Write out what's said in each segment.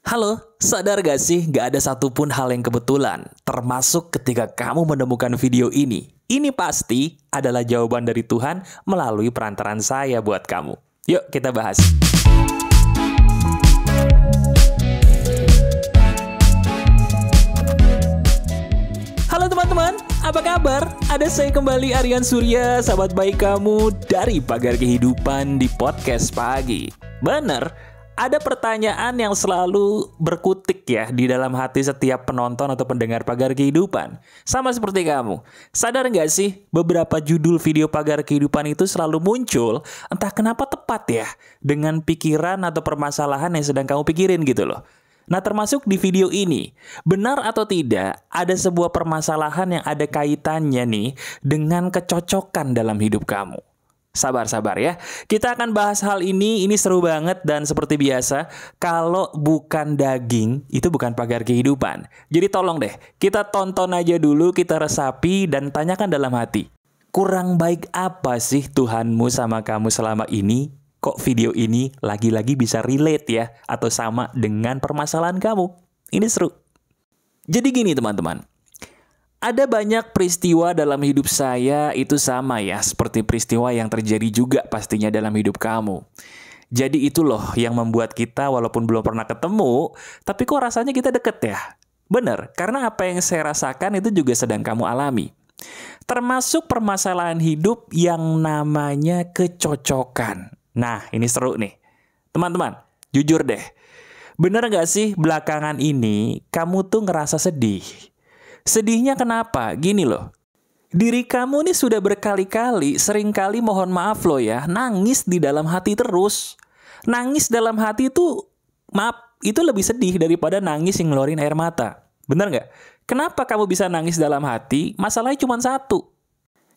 Halo, sadar gak sih gak ada satupun hal yang kebetulan, termasuk ketika kamu menemukan video ini. Ini pasti adalah jawaban dari Tuhan melalui perantaran saya buat kamu. Yuk kita bahas. Halo teman-teman, apa kabar? Ada saya kembali Aryan Surya, sahabat baik kamu dari Pagar Kehidupan di Podcast Pagi. Bener, ada pertanyaan yang selalu berkutik ya di dalam hati setiap penonton atau pendengar Pagar Kehidupan. Sama seperti kamu. Sadar nggak sih beberapa judul video Pagar Kehidupan itu selalu muncul entah kenapa tepat ya dengan pikiran atau permasalahan yang sedang kamu pikirin gitu loh. Nah, termasuk di video ini, benar atau tidak ada sebuah permasalahan yang ada kaitannya nih dengan kecocokan dalam hidup kamu. Sabar-sabar ya, kita akan bahas hal ini seru banget dan seperti biasa, kalau bukan daging, itu bukan Pagar Kehidupan. Jadi tolong deh, kita tonton aja dulu, kita resapi dan tanyakan dalam hati. Kurang baik apa sih Tuhanmu sama kamu selama ini? Kok video ini lagi-lagi bisa relate ya, atau sama dengan permasalahan kamu? Ini seru. Jadi gini teman-teman, ada banyak peristiwa dalam hidup saya itu sama ya, seperti peristiwa yang terjadi juga pastinya dalam hidup kamu. Jadi itu loh yang membuat kita walaupun belum pernah ketemu, tapi kok rasanya kita deket ya? Bener, karena apa yang saya rasakan itu juga sedang kamu alami. Termasuk permasalahan hidup yang namanya kecocokan. Nah, ini seru nih. Teman-teman, jujur deh. Bener gak sih belakangan ini kamu tuh ngerasa sedih? Sedihnya kenapa? Gini loh. Diri kamu nih sudah berkali-kali, seringkali mohon maaf loh ya, nangis di dalam hati terus. Nangis dalam hati itu, maaf, itu lebih sedih daripada nangis yang ngeluarin air mata. Bener gak? Kenapa kamu bisa nangis dalam hati? Masalahnya cuma satu.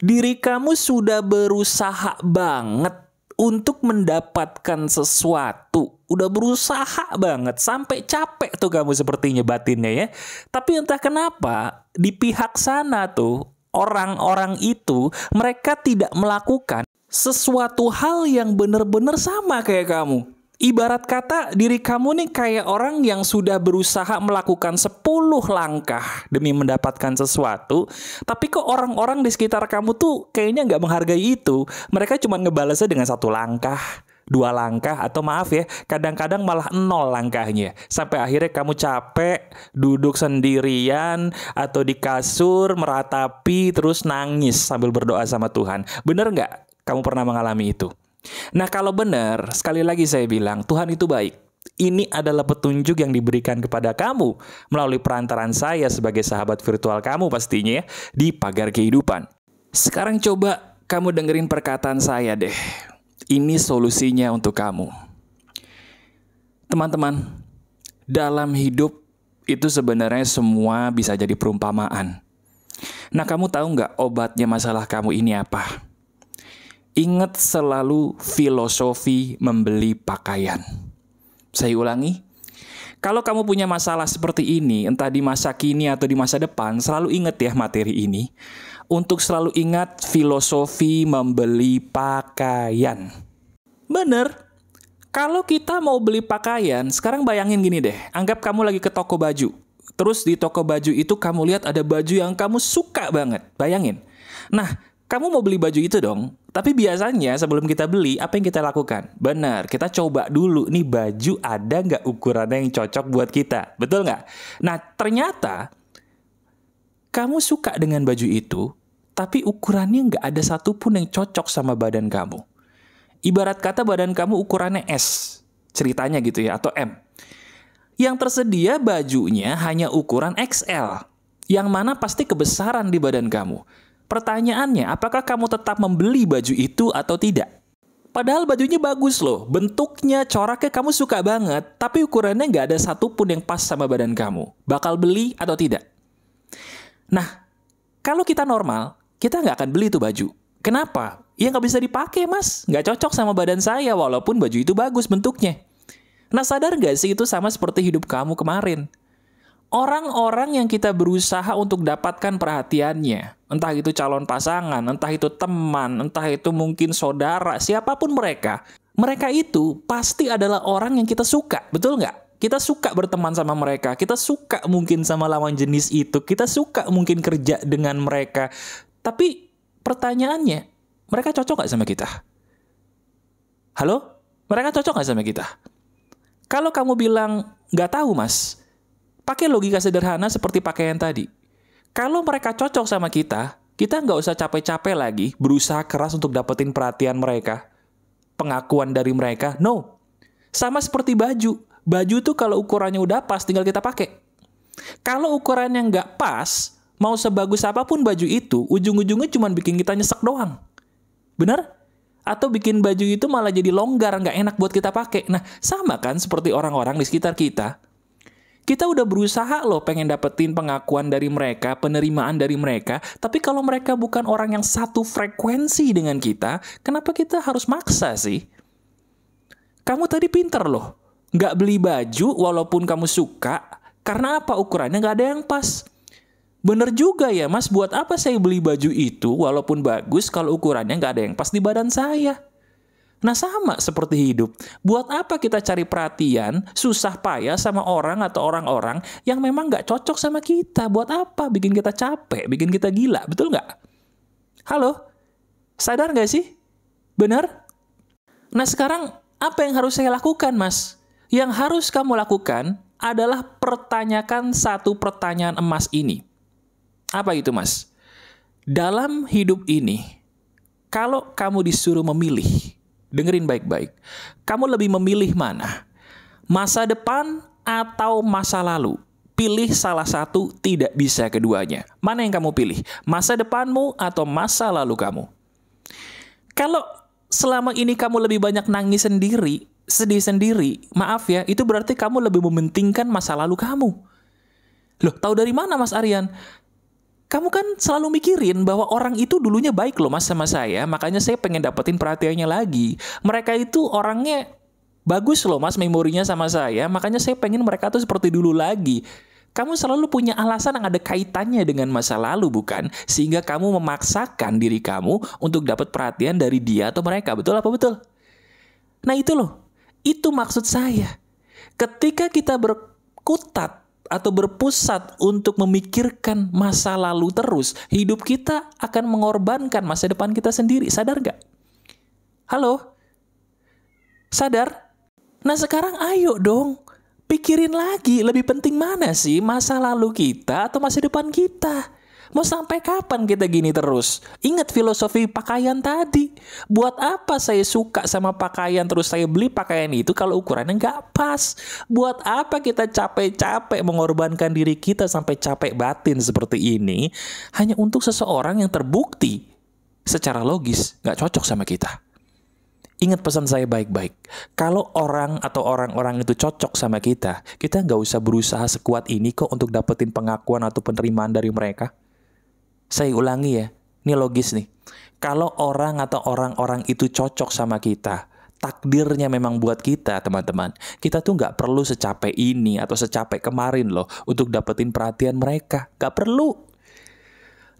Diri kamu sudah berusaha banget untuk mendapatkan sesuatu. Udah berusaha banget, sampai capek tuh kamu sepertinya batinnya ya. Tapi entah kenapa, di pihak sana tuh, orang-orang itu, mereka tidak melakukan sesuatu hal yang benar-benar sama kayak kamu. Ibarat kata diri kamu nih kayak orang yang sudah berusaha melakukan 10 langkah demi mendapatkan sesuatu, tapi kok orang-orang di sekitar kamu tuh kayaknya nggak menghargai itu. Mereka cuma ngebalasnya dengan 1 langkah, 2 langkah, atau maaf ya, kadang-kadang malah 0 langkahnya. Sampai akhirnya kamu capek, duduk sendirian, atau di kasur, meratapi, terus nangis sambil berdoa sama Tuhan. Bener nggak kamu pernah mengalami itu? Nah kalau benar, sekali lagi saya bilang, Tuhan itu baik. Ini adalah petunjuk yang diberikan kepada kamu melalui perantaran saya sebagai sahabat virtual kamu pastinya ya, di Pagar Kehidupan. Sekarang coba kamu dengerin perkataan saya deh. Ini solusinya untuk kamu. Teman-teman, dalam hidup itu sebenarnya semua bisa jadi perumpamaan. Nah kamu tahu nggak obatnya masalah kamu ini apa? Ingat selalu filosofi membeli pakaian. Saya ulangi, kalau kamu punya masalah seperti ini, entah di masa kini atau di masa depan, selalu ingat ya materi ini. Untuk selalu ingat filosofi membeli pakaian. Bener, kalau kita mau beli pakaian, sekarang bayangin gini deh, anggap kamu lagi ke toko baju. Terus di toko baju itu kamu lihat ada baju yang kamu suka banget, bayangin. Nah, kamu mau beli baju itu dong, tapi biasanya sebelum kita beli, apa yang kita lakukan? Benar, kita coba dulu nih baju ada nggak ukurannya yang cocok buat kita. Betul nggak? Nah, ternyata kamu suka dengan baju itu, tapi ukurannya nggak ada satupun yang cocok sama badan kamu. Ibarat kata badan kamu ukurannya S, ceritanya gitu ya, atau M. Yang tersedia bajunya hanya ukuran XL, yang mana pasti kebesaran di badan kamu. Pertanyaannya, apakah kamu tetap membeli baju itu atau tidak? Padahal bajunya bagus loh, bentuknya, coraknya kamu suka banget, tapi ukurannya nggak ada satupun yang pas sama badan kamu. Bakal beli atau tidak? Nah, kalau kita normal, kita nggak akan beli itu baju. Kenapa? Ya nggak bisa dipakai mas, nggak cocok sama badan saya walaupun baju itu bagus bentuknya. Nah sadar nggak sih itu sama seperti hidup kamu kemarin? Orang-orang yang kita berusaha untuk dapatkan perhatiannya, entah itu calon pasangan, entah itu teman, entah itu mungkin saudara, siapapun mereka itu pasti adalah orang yang kita suka, betul nggak? kita suka berteman sama mereka, kita suka mungkin sama lawan jenis itu, kita suka mungkin kerja dengan mereka. Tapi pertanyaannya, mereka cocok gak sama kita? Halo? Mereka cocok gak sama kita? Kalau kamu bilang, gak tahu mas, pakai logika sederhana seperti pakaian tadi. Kalau mereka cocok sama kita nggak usah capek-capek lagi berusaha keras untuk dapetin perhatian mereka, pengakuan dari mereka. No. Sama seperti baju. Baju tuh kalau ukurannya udah pas tinggal kita pakai. Kalau ukurannya nggak pas, mau sebagus apapun baju itu, ujung-ujungnya cuma bikin kita nyesek doang. Benar? Atau bikin baju itu malah jadi longgar, nggak enak buat kita pakai. Nah, sama kan seperti orang-orang di sekitar kita. Kita udah berusaha loh pengen dapetin pengakuan dari mereka, penerimaan dari mereka. Tapi kalau mereka bukan orang yang satu frekuensi dengan kita, kenapa kita harus maksa sih? Kamu tadi pinter loh. Nggak beli baju walaupun kamu suka. Karena apa? Ukurannya nggak ada yang pas. Bener juga ya mas, buat apa saya beli baju itu walaupun bagus kalau ukurannya nggak ada yang pas di badan saya? Nah sama seperti hidup. Buat apa kita cari perhatian, susah payah sama orang atau orang-orang yang memang nggak cocok sama kita? Buat apa? Bikin kita capek, bikin kita gila. Betul nggak? Halo? Sadar nggak sih? Benar? Nah sekarang apa yang harus saya lakukan mas? Yang harus kamu lakukan adalah pertanyakan satu pertanyaan emas ini. Apa itu mas? Dalam hidup ini, kalau kamu disuruh memilih, dengerin baik-baik. Kamu lebih memilih mana? Masa depan atau masa lalu? Pilih salah satu, tidak bisa keduanya. Mana yang kamu pilih? Masa depanmu atau masa lalu kamu? Kalau selama ini kamu lebih banyak nangis sendiri, sedih sendiri, maaf ya, itu berarti kamu lebih mementingkan masa lalu kamu. Loh, tahu dari mana Mas Aryan? Kamu kan selalu mikirin bahwa orang itu dulunya baik loh mas sama saya, makanya saya pengen dapetin perhatiannya lagi. Mereka itu orangnya bagus loh mas, memorinya sama saya, makanya saya pengen mereka tuh seperti dulu lagi. Kamu selalu punya alasan yang ada kaitannya dengan masa lalu bukan? Sehingga kamu memaksakan diri kamu untuk dapat perhatian dari dia atau mereka. Betul apa betul? Nah itu loh, itu maksud saya. Ketika kita berkutat atau berpusat untuk memikirkan masa lalu terus, hidup kita akan mengorbankan masa depan kita sendiri. Sadar gak? Halo? Sadar? Nah sekarang ayo dong, pikirin lagi lebih penting mana sih, masa lalu kita atau masa depan kita? Mau sampai kapan kita gini terus? Ingat filosofi pakaian tadi. Buat apa saya suka sama pakaian terus saya beli pakaian itu kalau ukurannya nggak pas? Buat apa kita capek-capek mengorbankan diri kita sampai capek batin seperti ini hanya untuk seseorang yang terbukti secara logis nggak cocok sama kita? Ingat pesan saya baik-baik. Kalau orang atau orang-orang itu cocok sama kita nggak usah berusaha sekuat ini kok untuk dapetin pengakuan atau penerimaan dari mereka. Saya ulangi ya, ini logis nih. Kalau orang atau orang-orang itu cocok sama kita, takdirnya memang buat kita teman-teman. Kita tuh nggak perlu secapek ini atau secapek kemarin loh untuk dapetin perhatian mereka. Nggak perlu.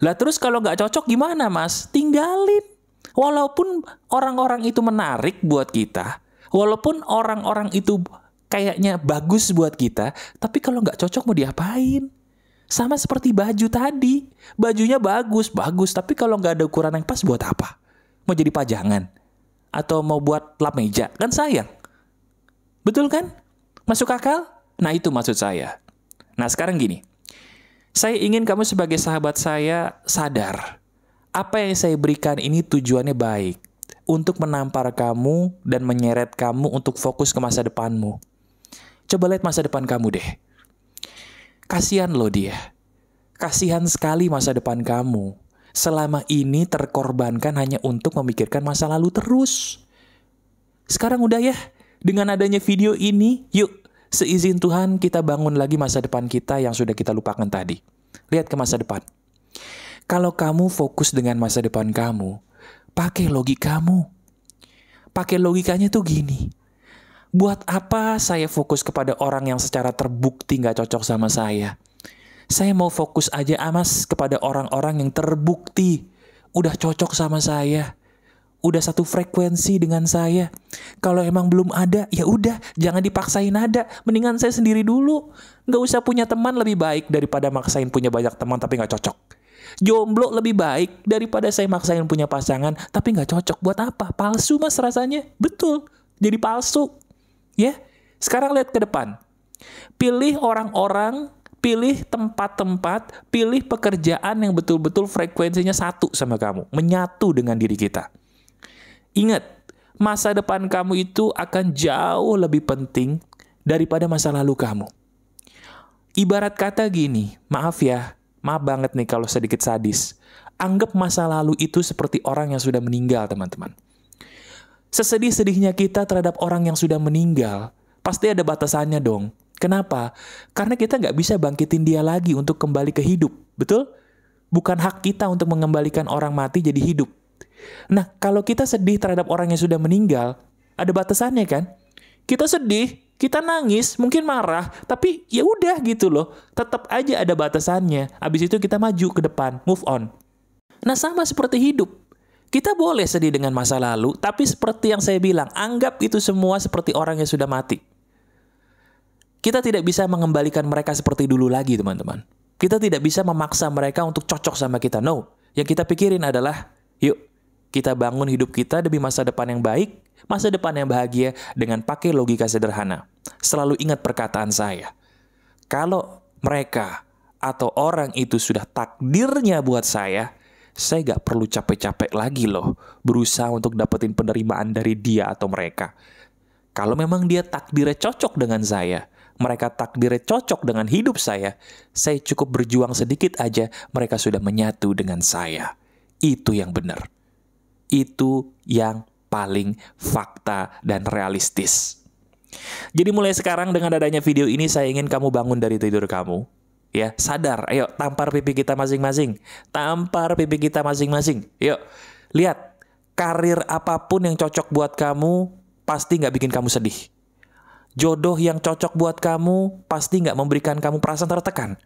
Lah terus kalau nggak cocok gimana mas? Tinggalin. Walaupun orang-orang itu menarik buat kita, walaupun orang-orang itu kayaknya bagus buat kita, tapi kalau nggak cocok mau diapain? Sama seperti baju tadi. Bajunya bagus, tapi kalau nggak ada ukuran yang pas buat apa? Mau jadi pajangan? Atau mau buat lap meja? Kan sayang. Betul kan? Masuk akal? Nah itu maksud saya. Nah sekarang gini. Saya ingin kamu sebagai sahabat saya sadar. Apa yang saya berikan ini tujuannya baik. Untuk menampar kamu dan menyeret kamu untuk fokus ke masa depanmu. Coba lihat masa depan kamu deh. Kasihan loh dia. Kasihan sekali masa depan kamu. Selama ini terkorbankan hanya untuk memikirkan masa lalu terus. Sekarang udah ya. Dengan adanya video ini, yuk seizin Tuhan kita bangun lagi masa depan kita yang sudah kita lupakan tadi. Lihat ke masa depan. Kalau kamu fokus dengan masa depan kamu, pakai logikamu. Pakai logikanya tuh gini. Buat apa saya fokus kepada orang yang secara terbukti gak cocok sama saya? Saya mau fokus aja amas kepada orang-orang yang terbukti udah cocok sama saya. udah satu frekuensi dengan saya. Kalau emang belum ada, ya udah, jangan dipaksain ada. Mendingan saya sendiri dulu. Nggak usah punya teman, lebih baik daripada maksain punya banyak teman tapi nggak cocok. Jomblo lebih baik daripada saya maksain punya pasangan tapi nggak cocok. Buat apa? Palsu mas rasanya. Betul, jadi palsu. Ya, sekarang lihat ke depan. Pilih orang-orang, pilih tempat-tempat, pilih pekerjaan yang betul-betul frekuensinya satu sama kamu, menyatu dengan diri kita. Ingat, masa depan kamu itu akan jauh lebih penting daripada masa lalu kamu. Ibarat kata gini, maaf banget nih kalau sedikit sadis. Anggap masa lalu itu seperti orang yang sudah meninggal, teman-teman. Sesedih-sedihnya kita terhadap orang yang sudah meninggal, pasti ada batasannya dong. Kenapa? Karena kita nggak bisa bangkitin dia lagi untuk kembali ke hidup, betul? Bukan hak kita untuk mengembalikan orang mati jadi hidup. Nah, kalau kita sedih terhadap orang yang sudah meninggal, ada batasannya kan? Kita sedih, kita nangis, mungkin marah, tapi ya udah gitu loh. Tetap aja ada batasannya. Habis itu kita maju ke depan, move on. Nah, sama seperti hidup. Kita boleh sedih dengan masa lalu, tapi seperti yang saya bilang, anggap itu semua seperti orang yang sudah mati. Kita tidak bisa mengembalikan mereka seperti dulu lagi, teman-teman. Kita tidak bisa memaksa mereka untuk cocok sama kita. No. Yang kita pikirin adalah, yuk, kita bangun hidup kita demi masa depan yang baik, masa depan yang bahagia dengan pakai logika sederhana. Selalu ingat perkataan saya. Kalau mereka atau orang itu sudah takdirnya buat saya gak perlu capek-capek lagi loh berusaha untuk dapetin penerimaan dari dia atau mereka. Kalau memang dia takdirnya cocok dengan saya, mereka takdirnya cocok dengan hidup saya cukup berjuang sedikit aja, mereka sudah menyatu dengan saya. Itu yang benar. Itu yang paling fakta dan realistis. Jadi mulai sekarang dengan adanya video ini, saya ingin kamu bangun dari tidur kamu. Ya, sadar, ayo tampar pipi kita masing-masing. Tampar pipi kita masing-masing. Yuk, lihat, karir apapun yang cocok buat kamu pasti nggak bikin kamu sedih. Jodoh yang cocok buat kamu pasti nggak memberikan kamu perasaan tertekan.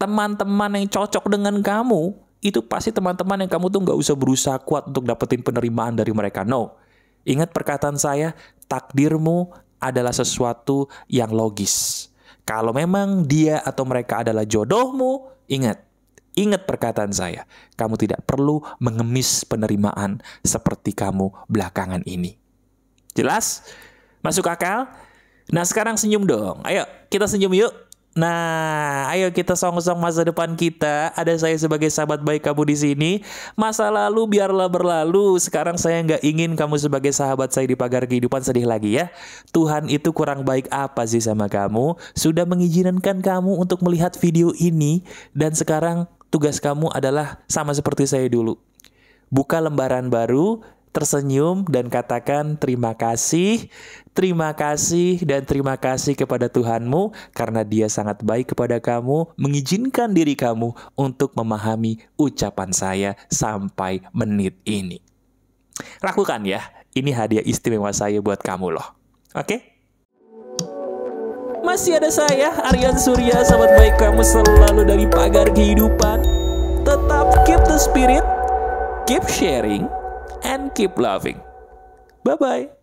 Teman-teman yang cocok dengan kamu, itu pasti teman-teman yang kamu tuh nggak usah berusaha kuat untuk dapetin penerimaan dari mereka. No. Ingat perkataan saya, takdirmu adalah sesuatu yang logis. Kalau memang dia atau mereka adalah jodohmu, ingat perkataan saya. Kamu tidak perlu mengemis penerimaan seperti kamu belakangan ini. Jelas? Masuk akal? Nah, sekarang senyum dong. Ayo, kita senyum yuk. Nah, ayo kita song-song masa depan kita. Ada saya sebagai sahabat baik kamu di sini. Masa lalu biarlah berlalu. Sekarang saya nggak ingin kamu sebagai sahabat saya di pagar kehidupan sedih lagi ya. Tuhan itu kurang baik apa sih sama kamu? Sudah mengizinkan kamu untuk melihat video ini. Dan sekarang tugas kamu adalah sama seperti saya dulu. Buka lembaran baru, tersenyum dan katakan terima kasih dan terima kasih kepada Tuhanmu karena Dia sangat baik kepada kamu, mengizinkan diri kamu untuk memahami ucapan saya sampai menit ini. Lakukan ya, ini hadiah istimewa saya buat kamu loh. Oke? Masih ada saya, Aryan Surya, sahabat baik kamu selalu dari pagar kehidupan. Tetap keep the spirit, keep sharing, and keep loving. Bye-bye.